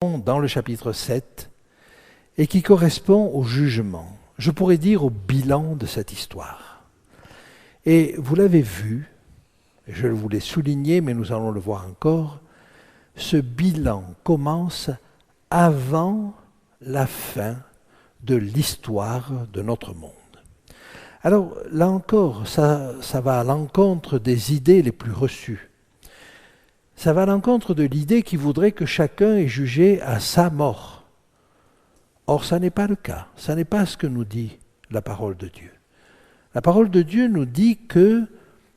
dans le chapitre 7 et qui correspond au jugement, je pourrais dire au bilan de cette histoire. Et vous l'avez vu, je voulais souligner, mais nous allons le voir encore, ce bilan commence avant la fin de l'histoire de notre monde. Alors là encore, ça va à l'encontre des idées les plus reçues. Ça va à l'encontre de l'idée qui voudrait que chacun est jugé à sa mort. Or, ça n'est pas le cas. Ça n'est pas ce que nous dit la parole de Dieu. La parole de Dieu nous dit que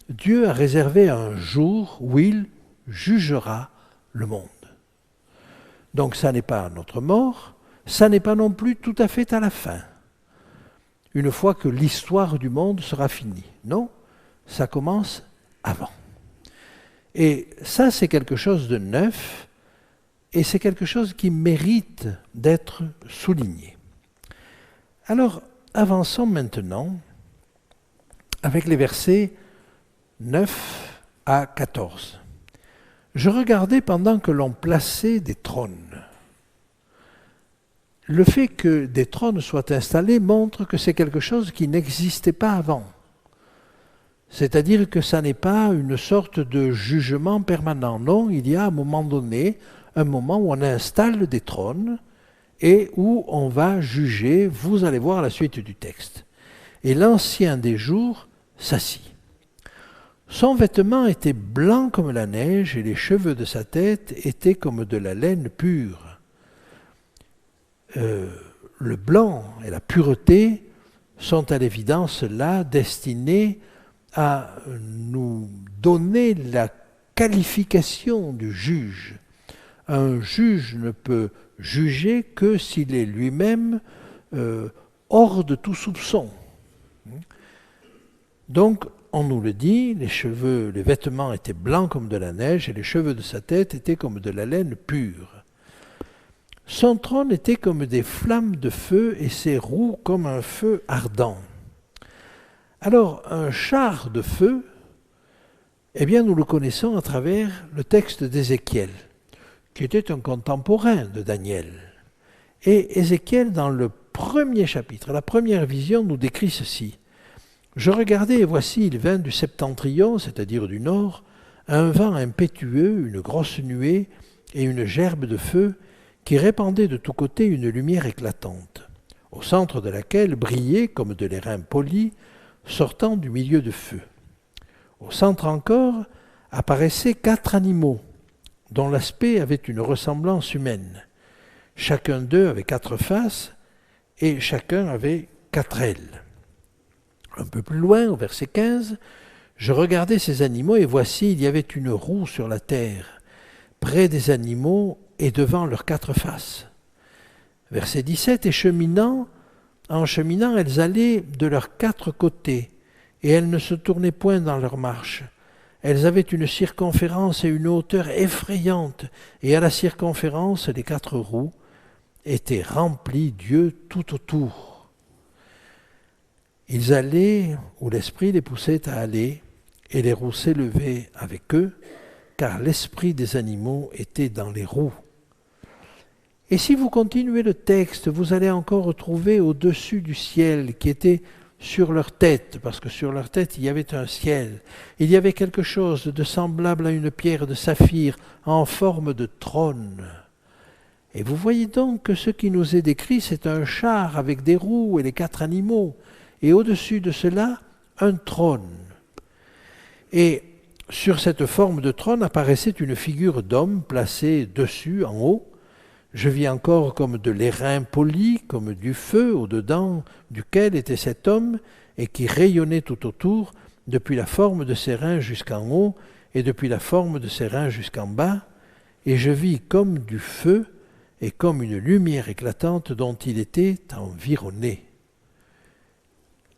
Dieu a réservé un jour où il jugera le monde. Donc ça n'est pas à notre mort, ça n'est pas non plus tout à fait à la fin, une fois que l'histoire du monde sera finie. Non, ça commence avant. Et ça, c'est quelque chose de neuf, et c'est quelque chose qui mérite d'être souligné. Alors, avançons maintenant avec les versets 9 à 14. Je regardais pendant que l'on plaçait des trônes. Le fait que des trônes soient installés montre que c'est quelque chose qui n'existait pas avant. C'est-à-dire que ça n'est pas une sorte de jugement permanent. Non, il y a à un moment donné, un moment où on installe des trônes et où on va juger. Vous allez voir la suite du texte. Et l'Ancien des jours s'assit. Son vêtement était blanc comme la neige et les cheveux de sa tête étaient comme de la laine pure. Le blanc et la pureté sont à l'évidence là destinés à nous donner la qualification du juge. Un juge ne peut juger que s'il est lui-même hors de tout soupçon. Donc, on nous le dit, les vêtements étaient blancs comme de la neige et les cheveux de sa tête étaient comme de la laine pure. Son trône était comme des flammes de feu et ses roues comme un feu ardent. Alors, un char de feu, eh bien, nous le connaissons à travers le texte d'Ézéchiel, qui était un contemporain de Daniel. Et Ézéchiel, dans le premier chapitre, la première vision, nous décrit ceci. Je regardais et voici, il vint du septentrion, c'est-à-dire du nord, un vent impétueux, une grosse nuée et une gerbe de feu qui répandait de tous côtés une lumière éclatante, au centre de laquelle brillait, comme de l'airain poli, sortant du milieu de feu. Au centre encore apparaissaient 4 animaux, dont l'aspect avait une ressemblance humaine. Chacun d'eux avait 4 faces et chacun avait 4 ailes. Un peu plus loin, au verset 15, je regardais ces animaux et voici, il y avait une roue sur la terre, près des animaux et devant leurs 4 faces. Verset 17, en cheminant, elles allaient de leurs 4 côtés, et elles ne se tournaient point dans leur marche. Elles avaient une circonférence et une hauteur effrayantes, et à la circonférence, les 4 roues étaient remplies d'yeux tout autour. Ils allaient où l'esprit les poussait à aller, et les roues s'élevaient avec eux, car l'esprit des animaux était dans les roues. Et si vous continuez le texte, vous allez encore retrouver au-dessus du ciel qui était sur leur tête, parce que sur leur tête il y avait un ciel. Il y avait quelque chose de semblable à une pierre de saphir en forme de trône. Et vous voyez donc que ce qui nous est décrit, c'est un char avec des roues et les 4 animaux. Et au-dessus de cela, un trône. Et sur cette forme de trône apparaissait une figure d'homme placée dessus, en haut. Je vis encore comme de l'airain poli, comme du feu, au-dedans duquel était cet homme, et qui rayonnait tout autour, depuis la forme de ses reins jusqu'en haut, et depuis la forme de ses reins jusqu'en bas. Et je vis comme du feu, et comme une lumière éclatante dont il était environné.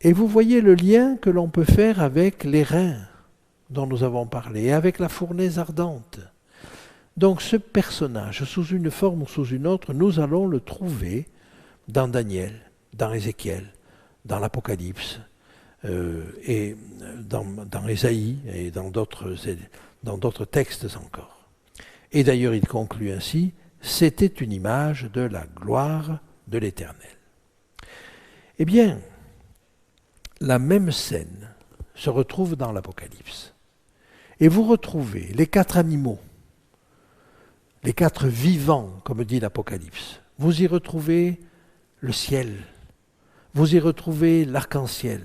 Et vous voyez le lien que l'on peut faire avec les reins dont nous avons parlé, et avec la fournaise ardente. Donc ce personnage, sous une forme ou sous une autre, nous allons le trouver dans Daniel, dans Ézéchiel, dans l'Apocalypse, et dans Ésaïe et dans d'autres textes encore. Et d'ailleurs il conclut ainsi, c'était une image de la gloire de l'Éternel. Eh bien, la même scène se retrouve dans l'Apocalypse. Et vous retrouvez les 4 animaux, les 4 vivants, comme dit l'Apocalypse. Vous y retrouvez le ciel, vous y retrouvez l'arc-en-ciel,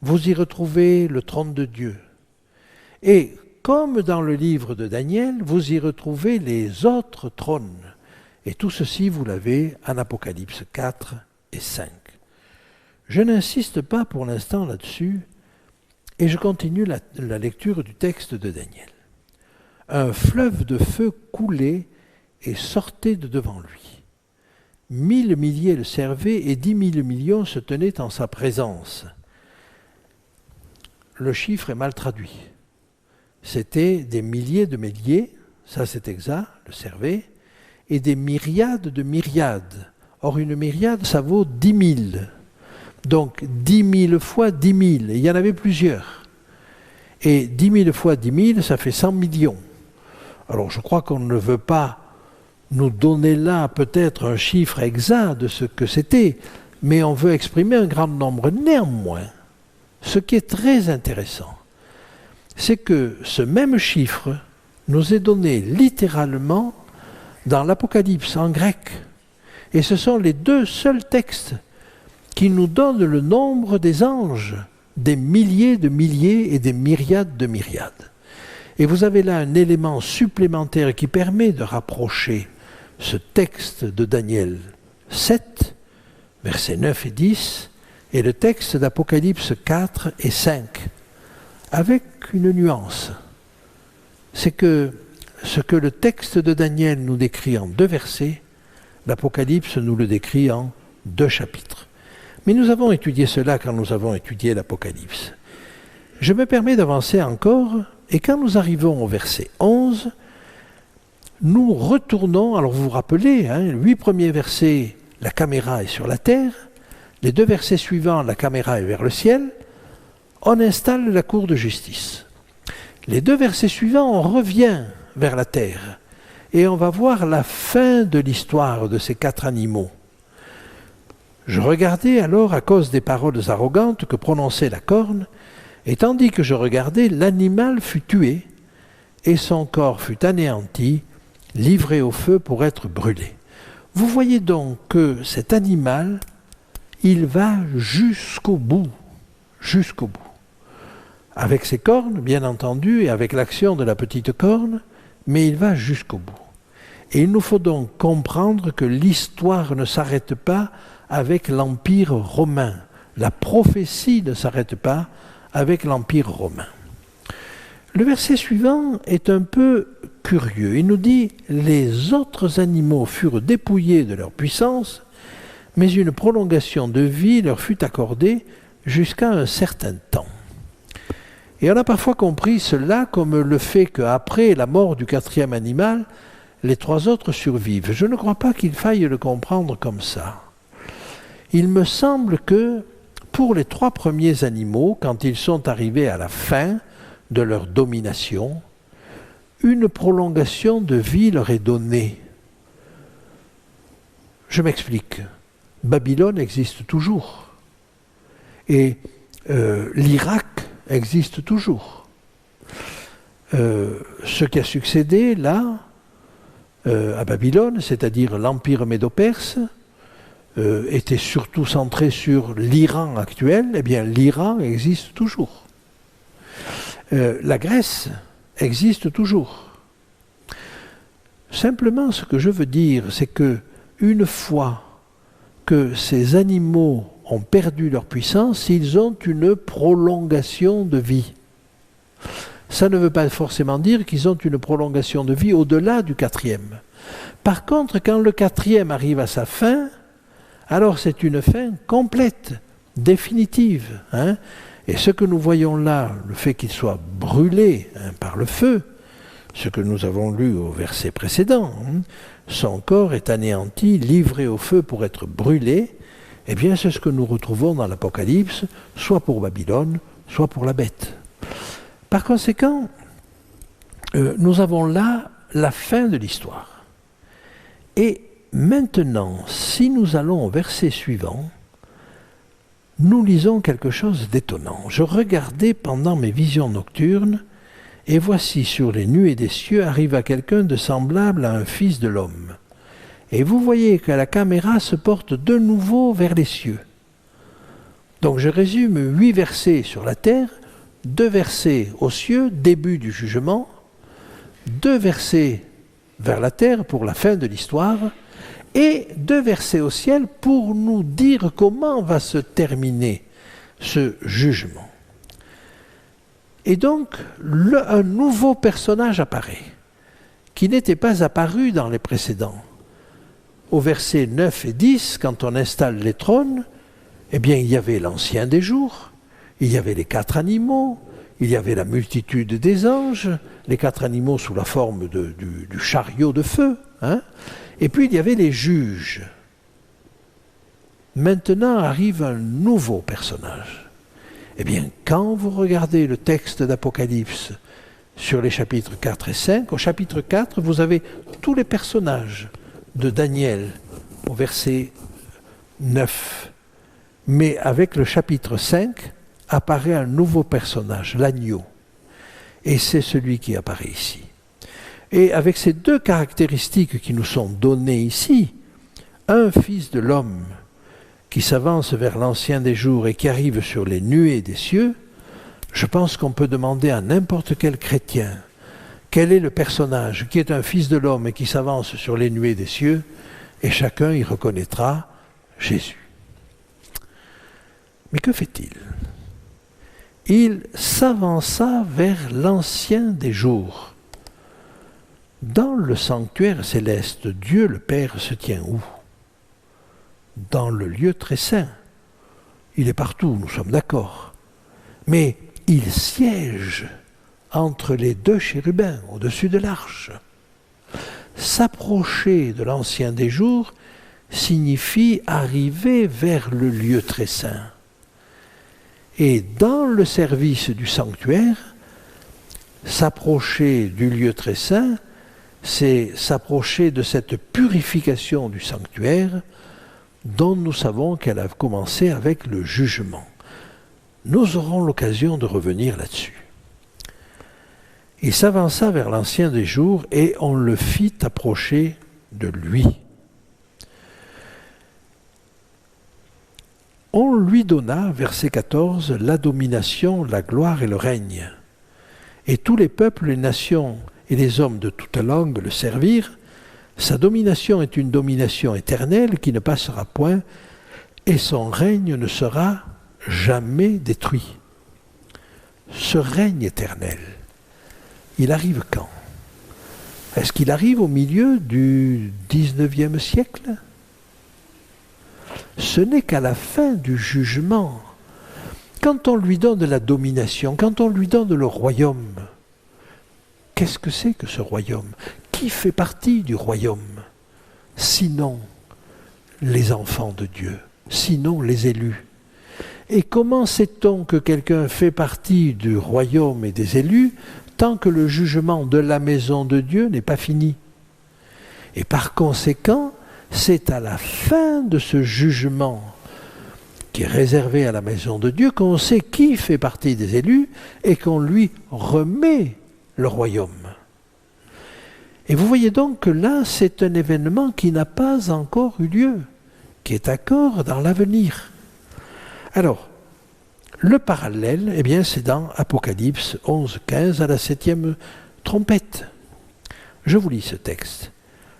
vous y retrouvez le trône de Dieu. Et comme dans le livre de Daniel, vous y retrouvez les autres trônes. Et tout ceci, vous l'avez en Apocalypse 4 et 5. Je n'insiste pas pour l'instant là-dessus, et je continue la lecture du texte de Daniel. Un fleuve de feu coulait et sortait de devant lui. 1000 milliers le servaient et 10 000 millions se tenaient en sa présence. Le chiffre est mal traduit. C'était des milliers de milliers, ça c'est exact, le servait, et des myriades de myriades. Or une myriade, ça vaut 10 000. Donc 10 000 fois 10 000, et il y en avait plusieurs. Et 10 000 fois 10 000, ça fait 100 millions. Alors je crois qu'on ne veut pas nous donner là peut-être un chiffre exact de ce que c'était, mais on veut exprimer un grand nombre. Néanmoins, ce qui est très intéressant, c'est que ce même chiffre nous est donné littéralement dans l'Apocalypse en grec. Et ce sont les 2 seuls textes qui nous donnent le nombre des anges, des milliers de milliers et des myriades de myriades. Et vous avez là un élément supplémentaire qui permet de rapprocher ce texte de Daniel 7, versets 9 et 10, et le texte d'Apocalypse 4 et 5, avec une nuance. C'est que ce que le texte de Daniel nous décrit en 2 versets, l'Apocalypse nous le décrit en 2 chapitres. Mais nous avons étudié cela quand nous avons étudié l'Apocalypse. Je me permets d'avancer encore, et quand nous arrivons au verset 11, nous retournons, alors vous vous rappelez, 8 premiers versets, la caméra est sur la terre, les 2 versets suivants, la caméra est vers le ciel, on installe la cour de justice. Les 2 versets suivants, on revient vers la terre, et on va voir la fin de l'histoire de ces 4 animaux. Je regardais alors à cause des paroles arrogantes que prononçait la corne, et tandis que je regardais, l'animal fut tué, et son corps fut anéanti, livré au feu pour être brûlé. Vous voyez donc que cet animal, il va jusqu'au bout, avec ses cornes, bien entendu, et avec l'action de la petite corne, mais il va jusqu'au bout. Et il nous faut donc comprendre que l'histoire ne s'arrête pas avec l'Empire romain. La prophétie ne s'arrête pas avec l'Empire romain. Le verset suivant est un peu curieux. Il nous dit « Les autres animaux furent dépouillés de leur puissance, mais une prolongation de vie leur fut accordée jusqu'à un certain temps. » Et on a parfois compris cela comme le fait qu'après la mort du 4e animal, les 3 autres survivent. Je ne crois pas qu'il faille le comprendre comme ça. Il me semble que pour les 3 premiers animaux, quand ils sont arrivés à la fin de leur domination, une prolongation de vie leur est donnée. Je m'explique. Babylone existe toujours. Et l'Irak existe toujours. Ce qui a succédé là, à Babylone, c'est-à-dire l'Empire médo-perse, était surtout centré sur l'Iran actuel. Eh bien, l'Iran existe toujours. La Grèce existe toujours. Simplement, ce que je veux dire, c'est que une fois que ces animaux ont perdu leur puissance, ils ont une prolongation de vie. Ça ne veut pas forcément dire qu'ils ont une prolongation de vie au-delà du 4e. Par contre, quand le 4e arrive à sa fin, alors c'est une fin complète, définitive. Et ce que nous voyons là, le fait qu'il soit brûlé par le feu, ce que nous avons lu au verset précédent, son corps est anéanti, livré au feu pour être brûlé, eh bien c'est ce que nous retrouvons dans l'Apocalypse, soit pour Babylone, soit pour la bête. Par conséquent, nous avons là la fin de l'histoire. Et maintenant, si nous allons au verset suivant, nous lisons quelque chose d'étonnant. Je regardais pendant mes visions nocturnes, et voici sur les nuées des cieux arriva quelqu'un de semblable à un fils de l'homme. Et vous voyez que la caméra se porte de nouveau vers les cieux. Donc je résume 8 versets sur la terre, 2 versets aux cieux, début du jugement, 2 versets vers la terre pour la fin de l'histoire, et 2 versets au ciel pour nous dire comment va se terminer ce jugement. Et donc, un nouveau personnage apparaît, qui n'était pas apparu dans les précédents. Au verset 9 et 10, quand on installe les trônes, eh bien, il y avait l'Ancien des jours, il y avait les 4 animaux, il y avait la multitude des anges, les 4 animaux sous la forme du chariot de feu, hein. Et puis il y avait les juges. Maintenant arrive un nouveau personnage. Eh bien, quand vous regardez le texte d'Apocalypse sur les chapitres 4 et 5, au chapitre 4, vous avez tous les personnages de Daniel au verset 9. Mais avec le chapitre 5, apparaît un nouveau personnage, l'agneau. Et c'est celui qui apparaît ici. Et avec ces 2 caractéristiques qui nous sont données ici, un fils de l'homme qui s'avance vers l'ancien des jours et qui arrive sur les nuées des cieux, je pense qu'on peut demander à n'importe quel chrétien quel est le personnage qui est un fils de l'homme et qui s'avance sur les nuées des cieux, et chacun y reconnaîtra Jésus. Mais que fait-il ? Il s'avança vers l'ancien des jours. Dans le sanctuaire céleste, Dieu le Père se tient où ? Dans le lieu très saint. Il est partout, nous sommes d'accord. Mais il siège entre les 2 chérubins au-dessus de l'arche. S'approcher de l'ancien des jours signifie arriver vers le lieu très saint. Et dans le service du sanctuaire, s'approcher du lieu très saint, c'est s'approcher de cette purification du sanctuaire dont nous savons qu'elle a commencé avec le jugement. Nous aurons l'occasion de revenir là-dessus. Il s'avança vers l'ancien des jours et on le fit approcher de lui. On lui donna, verset 14, la domination, la gloire et le règne. Et tous les peuples, les nations et les hommes de toute langue le servirent. Sa domination est une domination éternelle qui ne passera point, et son règne ne sera jamais détruit. Ce règne éternel, il arrive quand ? Est-ce qu'il arrive au milieu du 19e siècle ? Ce n'est qu'à la fin du jugement, quand on lui donne la domination, quand on lui donne le royaume. Qu'est-ce que c'est que ce royaume ? Qui fait partie du royaume ? Sinon les enfants de Dieu, sinon les élus. Et comment sait-on que quelqu'un fait partie du royaume et des élus tant que le jugement de la maison de Dieu n'est pas fini ? Et par conséquent, c'est à la fin de ce jugement qui est réservé à la maison de Dieu qu'on sait qui fait partie des élus et qu'on lui remet le royaume. Et vous voyez donc que là, c'est un événement qui n'a pas encore eu lieu, qui est encore dans l'avenir. Alors, le parallèle, eh bien, c'est dans Apocalypse 11, 15, à la 7e trompette. Je vous lis ce texte.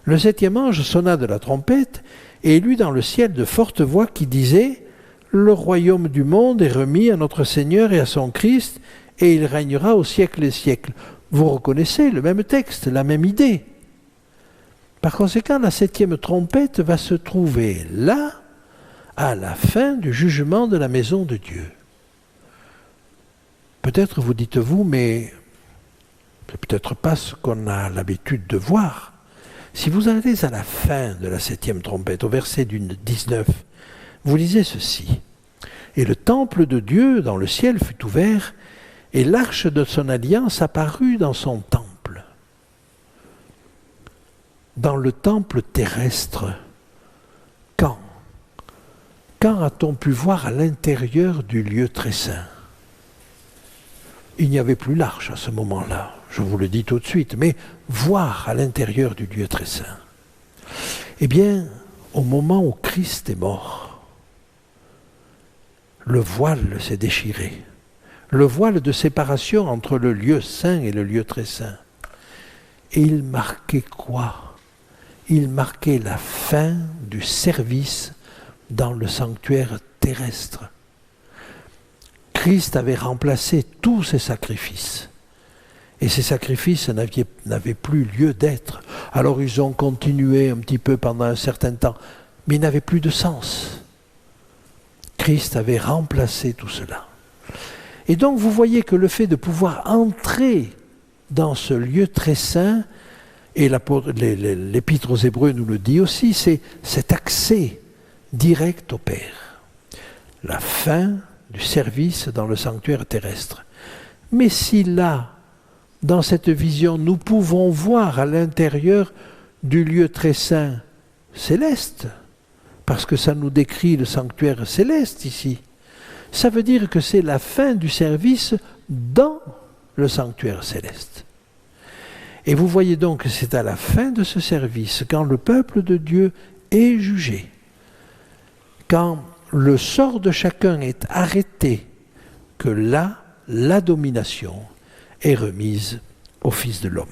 Le 7e ange sonna de la trompette et il eut dans le ciel de fortes voix qui disaient « Le royaume du monde est remis à notre Seigneur et à son Christ, et il régnera au siècle des siècles. » Vous reconnaissez le même texte, la même idée. Par conséquent, la 7e trompette va se trouver là, à la fin du jugement de la maison de Dieu. Peut-être vous dites-vous, mais c'est peut-être pas ce qu'on a l'habitude de voir. Si vous allez à la fin de la 7e trompette, au verset 19, vous lisez ceci. « Et le temple de Dieu dans le ciel fut ouvert, et l'arche de son alliance apparut dans son temple. » dans le temple terrestre. Quand a-t-on pu voir à l'intérieur du lieu très saint? Il n'y avait plus l'arche à ce moment-là, je vous le dis tout de suite, mais voir à l'intérieur du lieu très saint. Eh bien, au moment où Christ est mort, le voile s'est déchiré. Le voile de séparation entre le lieu saint et le lieu très saint. Et il marquait quoi? Il marquait la fin du service dans le sanctuaire terrestre. Christ avait remplacé tous ces sacrifices. Et ces sacrifices n'avaient plus lieu d'être. Alors ils ont continué un petit peu pendant un certain temps, mais ils n'avaient plus de sens. Christ avait remplacé tout cela. Et donc vous voyez que le fait de pouvoir entrer dans ce lieu très saint, et l'Épître aux Hébreux nous le dit aussi, c'est cet accès direct au Père. La fin du service dans le sanctuaire terrestre. Mais si là, dans cette vision, nous pouvons voir à l'intérieur du lieu très saint céleste, parce que ça nous décrit le sanctuaire céleste ici, ça veut dire que c'est la fin du service dans le sanctuaire céleste. Et vous voyez donc que c'est à la fin de ce service, quand le peuple de Dieu est jugé, quand le sort de chacun est arrêté, que là, la domination est remise au Fils de l'homme.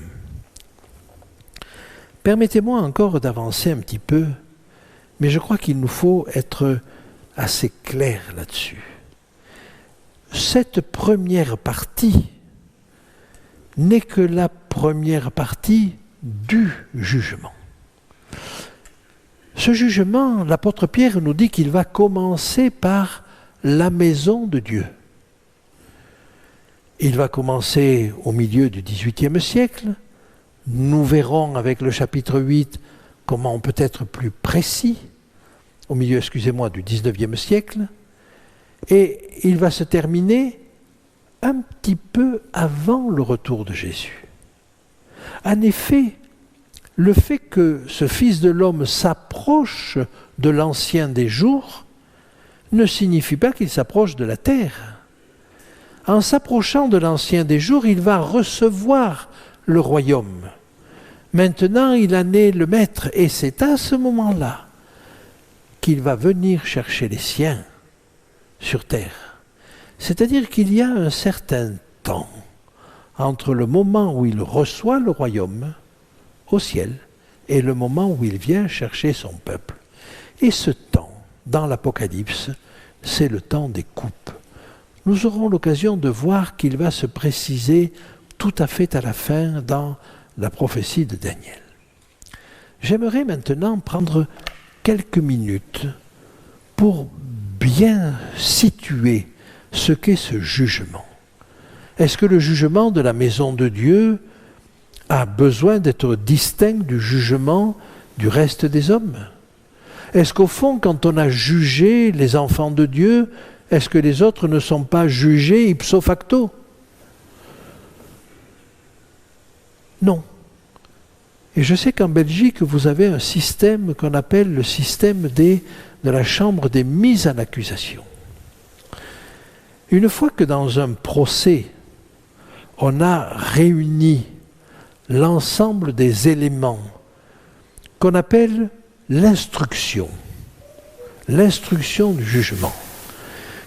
Permettez-moi encore d'avancer un petit peu, mais je crois qu'il nous faut être assez clair là-dessus. Cette première partie n'est que la première partie du jugement. Ce jugement, l'apôtre Pierre nous dit qu'il va commencer par la maison de Dieu. Il va commencer au milieu du XVIIIe siècle. Nous verrons avec le chapitre 8 comment on peut être plus précis, au milieu, du XIXe siècle. Et il va se terminer un petit peu avant le retour de Jésus. En effet, le fait que ce Fils de l'homme s'approche de l'Ancien des jours ne signifie pas qu'il s'approche de la terre. En s'approchant de l'Ancien des jours, il va recevoir le royaume. Maintenant, il en est le maître, et c'est à ce moment-là qu'il va venir chercher les siens sur terre. C'est-à-dire qu'il y a un certain temps entre le moment où il reçoit le royaume au ciel et le moment où il vient chercher son peuple. Et ce temps, dans l'Apocalypse, c'est le temps des coupes. Nous aurons l'occasion de voir qu'il va se préciser tout à fait à la fin dans la prophétie de Daniel. J'aimerais maintenant prendre quelques minutes pour bien situer ce qu'est ce jugement. Est-ce que le jugement de la maison de Dieu a besoin d'être distinct du jugement du reste des hommes? Est-ce qu'au fond, quand on a jugé les enfants de Dieu, est-ce que les autres ne sont pas jugés ipso facto? Non. Et je sais qu'en Belgique, vous avez un système qu'on appelle le système de la chambre des mises en accusation. Une fois que dans un procès, on a réuni l'ensemble des éléments qu'on appelle l'instruction du jugement.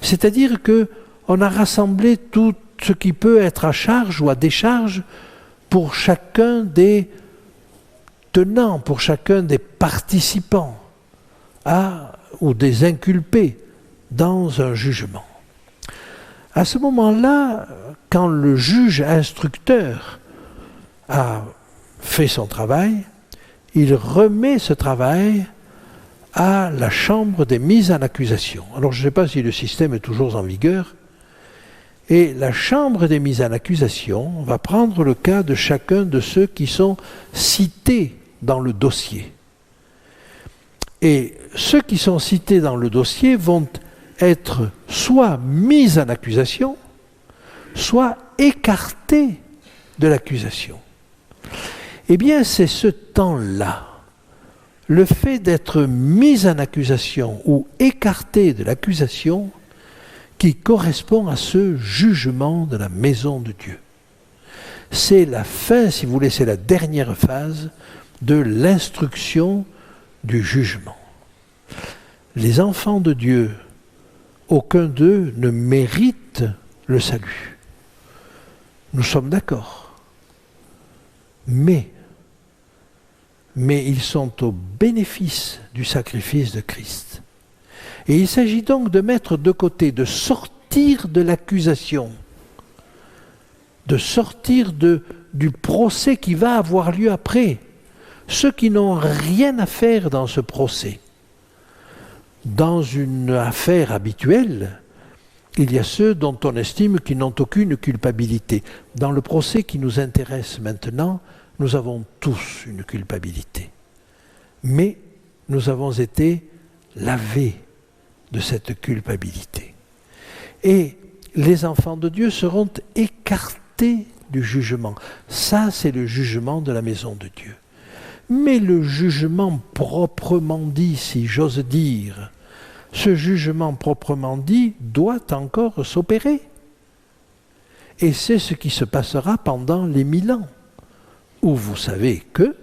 C'est-à-dire qu'on a rassemblé tout ce qui peut être à charge ou à décharge pour chacun des tenants, pour chacun des participants ou des inculpés dans un jugement. À ce moment-là, quand le juge instructeur a fait son travail, il remet ce travail à la chambre des mises en accusation. Alors je ne sais pas si le système est toujours en vigueur, et la chambre des mises en accusation va prendre le cas de chacun de ceux qui sont cités dans le dossier. Et ceux qui sont cités dans le dossier vont être soit mis en accusation, soit écartés de l'accusation. Eh bien, c'est ce temps-là le fait d'être mis en accusation ou écarté de l'accusation qui correspond à ce jugement de la maison de Dieu. C'est la fin, si vous voulez, c'est la dernière phase de l'instruction du jugement. Les enfants de Dieu, aucun d'eux ne mérite le salut. Nous sommes d'accord. Mais ils sont au bénéfice du sacrifice de Christ. Et il s'agit donc de mettre de côté, de sortir de l'accusation, de sortir du procès qui va avoir lieu après. Ceux qui n'ont rien à faire dans ce procès. Dans une affaire habituelle, il y a ceux dont on estime qu'ils n'ont aucune culpabilité. Dans le procès qui nous intéresse maintenant, nous avons tous une culpabilité. Mais nous avons été lavés de cette culpabilité. Et les enfants de Dieu seront écartés du jugement. Ça, c'est le jugement de la maison de Dieu. Mais le jugement proprement dit, si j'ose dire, ce jugement proprement dit doit encore s'opérer. Et c'est ce qui se passera pendant les 1000 ans, où vous savez que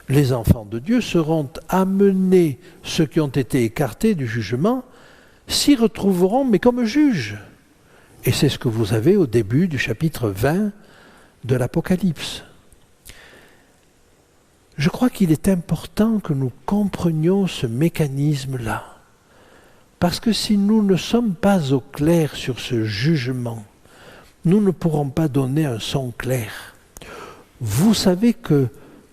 les enfants de Dieu seront amenés, ceux qui ont été écartés du jugement, s'y retrouveront, mais comme juges. Et c'est ce que vous avez au début du chapitre 20 de l'Apocalypse. Je crois qu'il est important que nous comprenions ce mécanisme-là. Parce que si nous ne sommes pas au clair sur ce jugement, nous ne pourrons pas donner un son clair. Vous savez que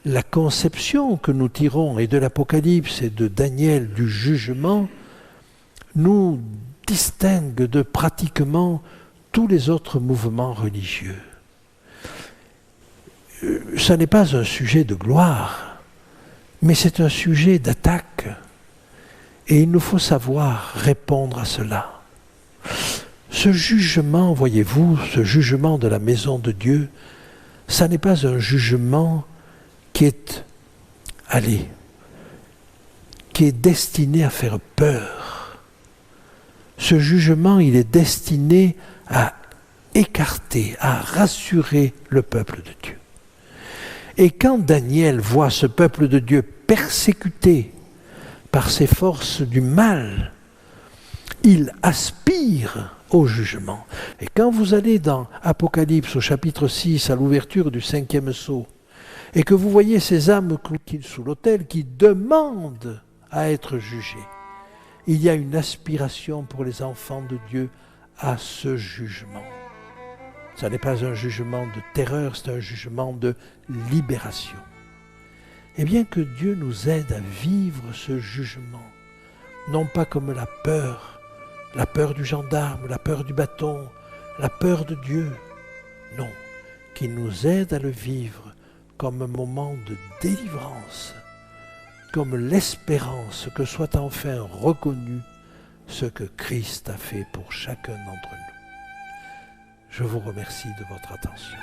la conception que nous tirons et de l'Apocalypse et de Daniel du jugement nous distingue de pratiquement tous les autres mouvements religieux. Ce n'est pas un sujet de gloire, mais c'est un sujet d'attaque. Et il nous faut savoir répondre à cela. Ce jugement, voyez-vous, ce jugement de la maison de Dieu, ça n'est pas un jugement qui est destiné à faire peur. Ce jugement, il est destiné à écarter, à rassurer le peuple de Dieu. Et quand Daniel voit ce peuple de Dieu persécuté par ces forces du mal, il aspire au jugement. Et quand vous allez dans Apocalypse au chapitre 6, à l'ouverture du 5e sceau, et que vous voyez ces âmes sous l'autel qui demandent à être jugées, il y a une aspiration pour les enfants de Dieu à ce jugement. Ce n'est pas un jugement de terreur, c'est un jugement de libération. Eh bien que Dieu nous aide à vivre ce jugement, non pas comme la peur du gendarme, la peur du bâton, la peur de Dieu, non, qu'il nous aide à le vivre comme un moment de délivrance, comme l'espérance que soit enfin reconnu ce que Christ a fait pour chacun d'entre nous. Je vous remercie de votre attention.